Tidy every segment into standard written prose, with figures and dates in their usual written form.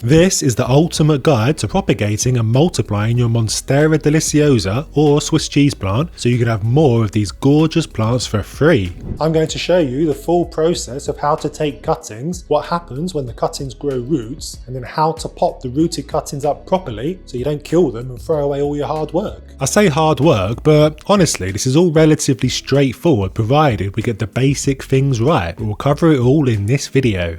This is the ultimate guide to propagating and multiplying your Monstera deliciosa or Swiss cheese plant so you can have more of these gorgeous plants for free. I'm going to show you the full process of how to take cuttings, what happens when the cuttings grow roots, and then how to pop the rooted cuttings up properly so you don't kill them and throw away all your hard work. I say hard work, but honestly this is all relatively straightforward provided we get the basic things right. We'll cover it all in this video.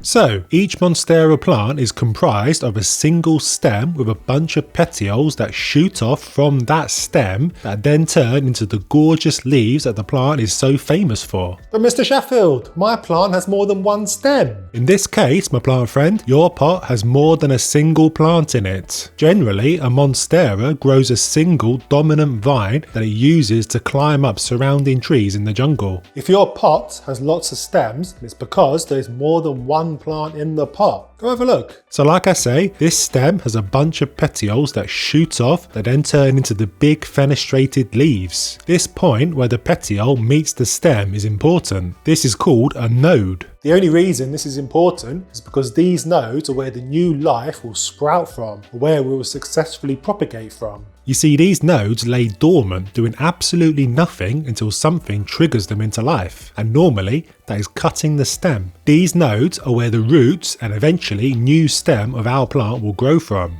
So, each Monstera plant is comprised of a single stem with a bunch of petioles that shoot off from that stem that then turn into the gorgeous leaves that the plant is so famous for. But Mr. Sheffield, my plant has more than one stem. In this case, my plant friend, your pot has more than a single plant in it. Generally, a Monstera grows a single dominant vine that it uses to climb up surrounding trees in the jungle. If your pot has lots of stems, it's because there's more than one plant in the pot. Go have a look. So like I say, this stem has a bunch of petioles that shoot off that then turn into the big fenestrated leaves. This point where the petiole meets the stem is important. This is called a node. The only reason this is important is because these nodes are where the new life will sprout from, or where we will successfully propagate from. You see, these nodes lay dormant, doing absolutely nothing until something triggers them into life, and normally that is cutting the stem. These nodes are where the roots and eventually new stem of our plant will grow from.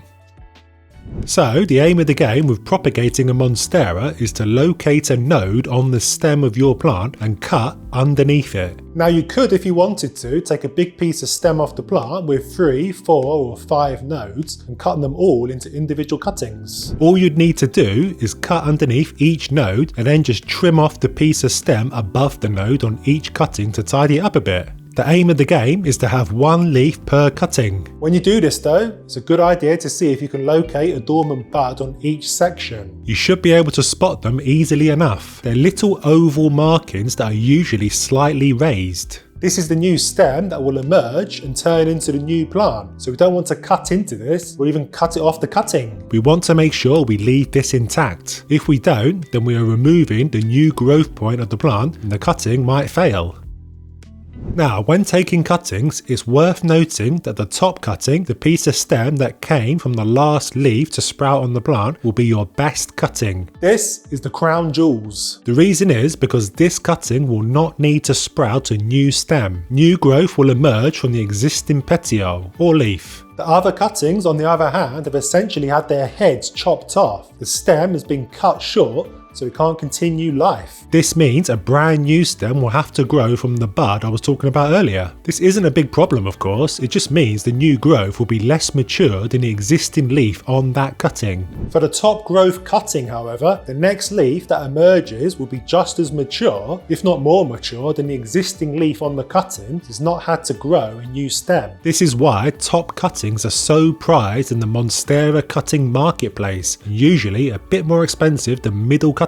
So, the aim of the game with propagating a Monstera is to locate a node on the stem of your plant and cut underneath it. Now you could, if you wanted to, take a big piece of stem off the plant with 3, 4 or 5 nodes and cut them all into individual cuttings. All you'd need to do is cut underneath each node and then just trim off the piece of stem above the node on each cutting to tidy it up a bit. The aim of the game is to have one leaf per cutting. When you do this though, it's a good idea to see if you can locate a dormant bud on each section. You should be able to spot them easily enough. They're little oval markings that are usually slightly raised. This is the new stem that will emerge and turn into the new plant. So we don't want to cut into this or even cut it off the cutting. We want to make sure we leave this intact. If we don't, then we are removing the new growth point of the plant and the cutting might fail. Now, when taking cuttings, it's worth noting that the top cutting, the piece of stem that came from the last leaf to sprout on the plant, will be your best cutting. This is the crown jewels. The reason is because this cutting will not need to sprout a new stem. New growth will emerge from the existing petiole or leaf. The other cuttings, on the other hand, have essentially had their heads chopped off. The stem has been cut short, so it can't continue life. This means a brand new stem will have to grow from the bud I was talking about earlier. This isn't a big problem, of course, it just means the new growth will be less mature than the existing leaf on that cutting. For the top growth cutting, however, the next leaf that emerges will be just as mature, if not more mature, than the existing leaf on the cutting. It's not had to grow a new stem. This is why top cuttings are so prized in the Monstera cutting marketplace, and usually a bit more expensive than middle cuttings.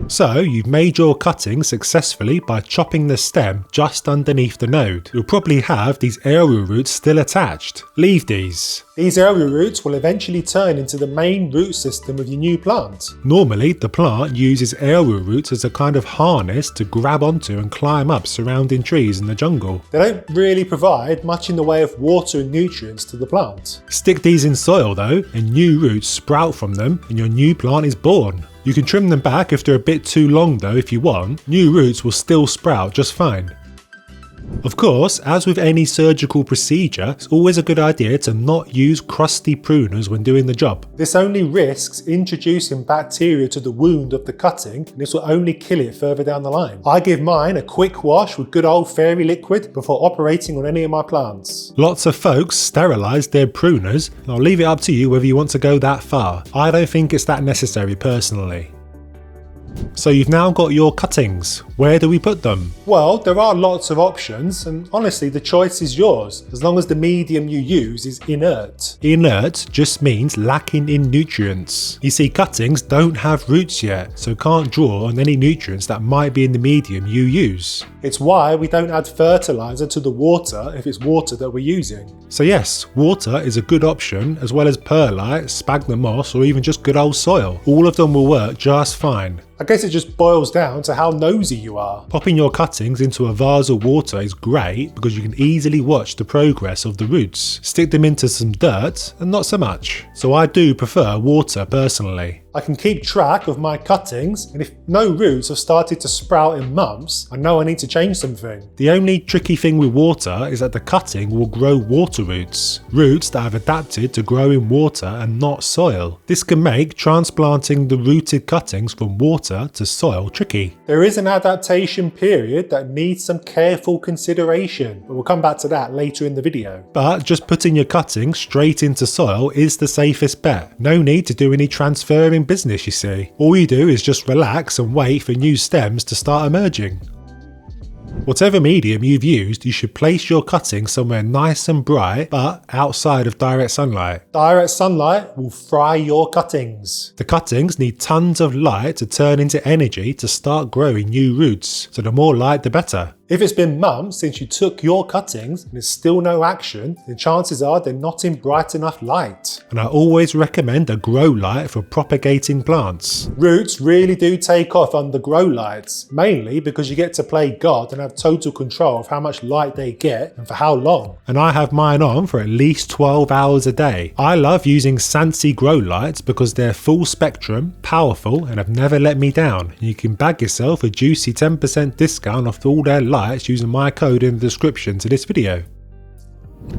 So you've made your cutting successfully by chopping the stem just underneath the node. You'll probably have these aerial roots still attached. Leave these. These aerial roots will eventually turn into the main root system of your new plant. Normally, the plant uses aerial roots as a kind of harness to grab onto and climb up surrounding trees in the jungle. They don't really provide much in the way of water and nutrients to the plant. Stick these in soil though, and new roots sprout from them and your new plant is born. You can trim them back if they're a bit too long though if you want. New roots will still sprout just fine. Of course, as with any surgical procedure, it's always a good idea to not use crusty pruners when doing the job. This only risks introducing bacteria to the wound of the cutting, and this will only kill it further down the line. I give mine a quick wash with good old fairy liquid before operating on any of my plants. Lots of folks sterilise their pruners, and I'll leave it up to you whether you want to go that far. I don't think it's that necessary personally. So you've now got your cuttings. Where do we put them? Well, there are lots of options, and honestly the choice is yours, as long as the medium you use is inert. Inert just means lacking in nutrients. You see, cuttings don't have roots yet, so can't draw on any nutrients that might be in the medium you use. It's why we don't add fertiliser to the water if it's water that we're using. So yes, water is a good option, as well as perlite, sphagnum moss, or even just good old soil. All of them will work just fine. I guess it just boils down to how nosy you are. Popping your cuttings into a vase of water is great because you can easily watch the progress of the roots. Stick them into some dirt and not so much. So I do prefer water personally. I can keep track of my cuttings, and if no roots have started to sprout in months, I know I need to change something. The only tricky thing with water is that the cutting will grow water roots. Roots that have adapted to grow in water and not soil. This can make transplanting the rooted cuttings from water to soil tricky. There is an adaptation period that needs some careful consideration, but we'll come back to that later in the video. But just putting your cuttings straight into soil is the safest bet. No need to do any transferring business, you see. All you do is just relax and wait for new stems to start emerging. Whatever medium you've used, you should place your cutting somewhere nice and bright, but outside of direct sunlight. Direct sunlight will fry your cuttings. The cuttings need tons of light to turn into energy to start growing new roots, so the more light the better. If it's been months since you took your cuttings and there's still no action, then chances are they're not in bright enough light. And I always recommend a grow light for propagating plants. Roots really do take off under grow lights, mainly because you get to play God and have total control of how much light they get and for how long. And I have mine on for at least 12 hours a day. I love using Sansi grow lights because they're full spectrum, powerful, and have never let me down. And you can bag yourself a juicy 10% discount off all their lights using my code in the description to this video.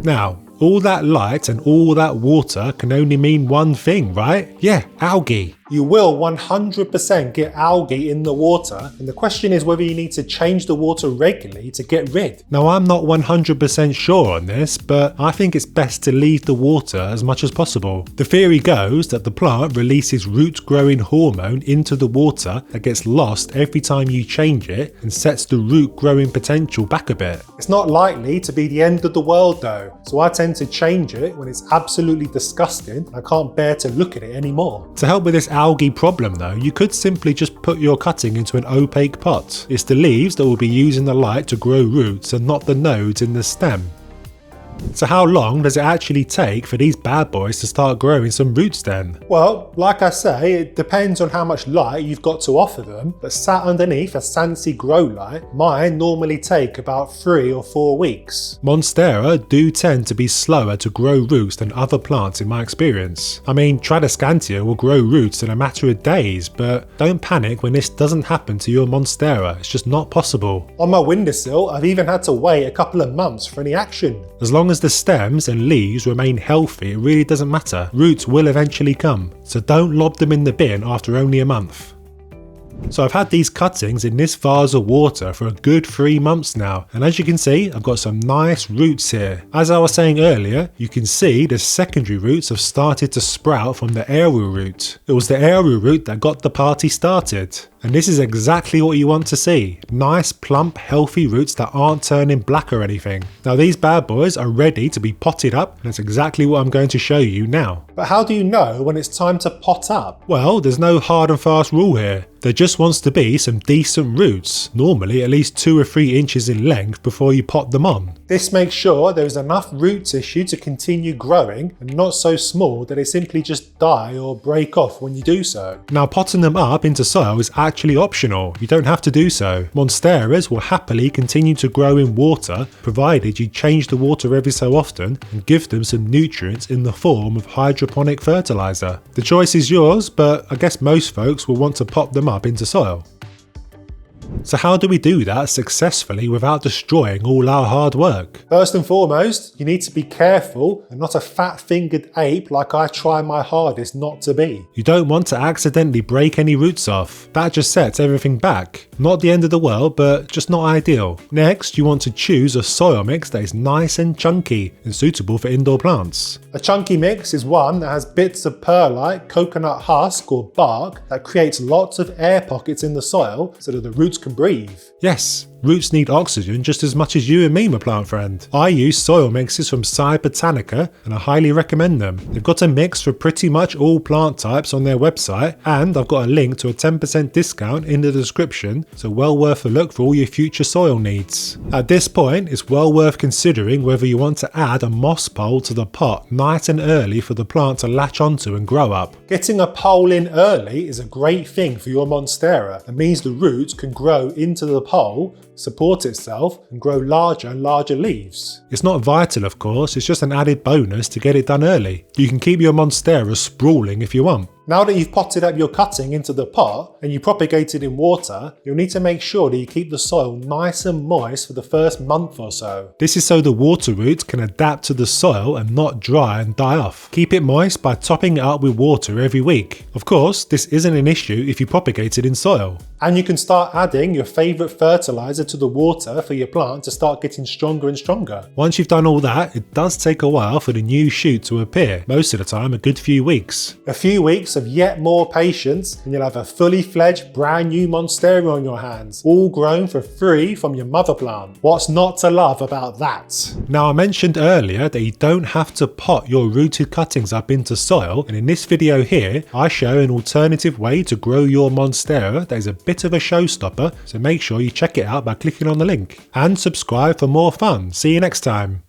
Now, all that light and all that water can only mean one thing, right? Yeah, algae. You will 100% get algae in the water, and the question is whether you need to change the water regularly to get rid. Now, I'm not 100% sure on this, but I think it's best to leave the water as much as possible. The theory goes that the plant releases root growing hormone into the water that gets lost every time you change it and sets the root growing potential back a bit. It's not likely to be the end of the world though, so I tend to change it when it's absolutely disgusting and I can't bear to look at it anymore. To help with this algae problem though, you could simply just put your cutting into an opaque pot. It's the leaves that will be using the light to grow roots and not the nodes in the stem. So how long does it actually take for these bad boys to start growing some roots then? Well, like I say, it depends on how much light you've got to offer them, but sat underneath a Sansi grow light, mine normally take about 3 or 4 weeks. Monstera do tend to be slower to grow roots than other plants in my experience. I mean, Tradescantia will grow roots in a matter of days, but don't panic when this doesn't happen to your Monstera, it's just not possible. On my windowsill, I've even had to wait a couple of months for any action. As long as the stems and leaves remain healthy, it really doesn't matter. Roots will eventually come, so don't lob them in the bin after only a month. So I've had these cuttings in this vase of water for a good 3 months now, and as you can see, I've got some nice roots here. As I was saying earlier, you can see the secondary roots have started to sprout from the aerial root. It was the aerial root that got the party started. And this is exactly what you want to see. Nice, plump, healthy roots that aren't turning black or anything. Now these bad boys are ready to be potted up, and that's exactly what I'm going to show you now. But how do you know when it's time to pot up? Well, there's no hard and fast rule here. There just wants to be some decent roots, normally at least 2 or 3 inches in length before you pot them on. This makes sure there is enough root tissue to continue growing and not so small that they simply just die or break off when you do so. Now potting them up into soil is actually optional, you don't have to do so. Monsteras will happily continue to grow in water provided you change the water every so often and give them some nutrients in the form of hydroponic fertilizer. The choice is yours, but I guess most folks will want to pop them up into soil. So how do we do that successfully without destroying all our hard work? First and foremost, you need to be careful and not a fat-fingered ape like I try my hardest not to be. You don't want to accidentally break any roots off. That just sets everything back. Not the end of the world, but just not ideal. Next, you want to choose a soil mix that is nice and chunky and suitable for indoor plants. A chunky mix is one that has bits of perlite, coconut husk or bark that creates lots of air pockets in the soil so that the roots can breathe. Yes, Roots need oxygen just as much as you and me, my plant friend. I use soil mixes from Sci Botanica and I highly recommend them. They've got a mix for pretty much all plant types on their website, and I've got a link to a 10% discount in the description, so well worth a look for all your future soil needs. At this point, it's well worth considering whether you want to add a moss pole to the pot nice and early for the plant to latch onto and grow up. Getting a pole in early is a great thing for your Monstera. It means the roots can grow into the pole, support itself and grow larger and larger leaves. It's not vital, of course, it's just an added bonus to get it done early. You can keep your Monstera sprawling if you want. Now that you've potted up your cutting into the pot and you propagate it in water, you'll need to make sure that you keep the soil nice and moist for the first month or so. This is so the water roots can adapt to the soil and not dry and die off. Keep it moist by topping it up with water every week. Of course, this isn't an issue if you propagate it in soil. And you can start adding your favourite fertiliser to the water for your plant to start getting stronger and stronger. Once you've done all that, it does take a while for the new shoot to appear, most of the time a good few weeks. A few weeks of yet more patience and you'll have a fully fledged brand new Monstera on your hands, all grown for free from your mother plant. What's not to love about that? Now, I mentioned earlier that you don't have to pot your rooted cuttings up into soil, and in this video here I show an alternative way to grow your Monstera that is a bit of a showstopper, so make sure you check it out by clicking on the link. And subscribe for more fun. See you next time.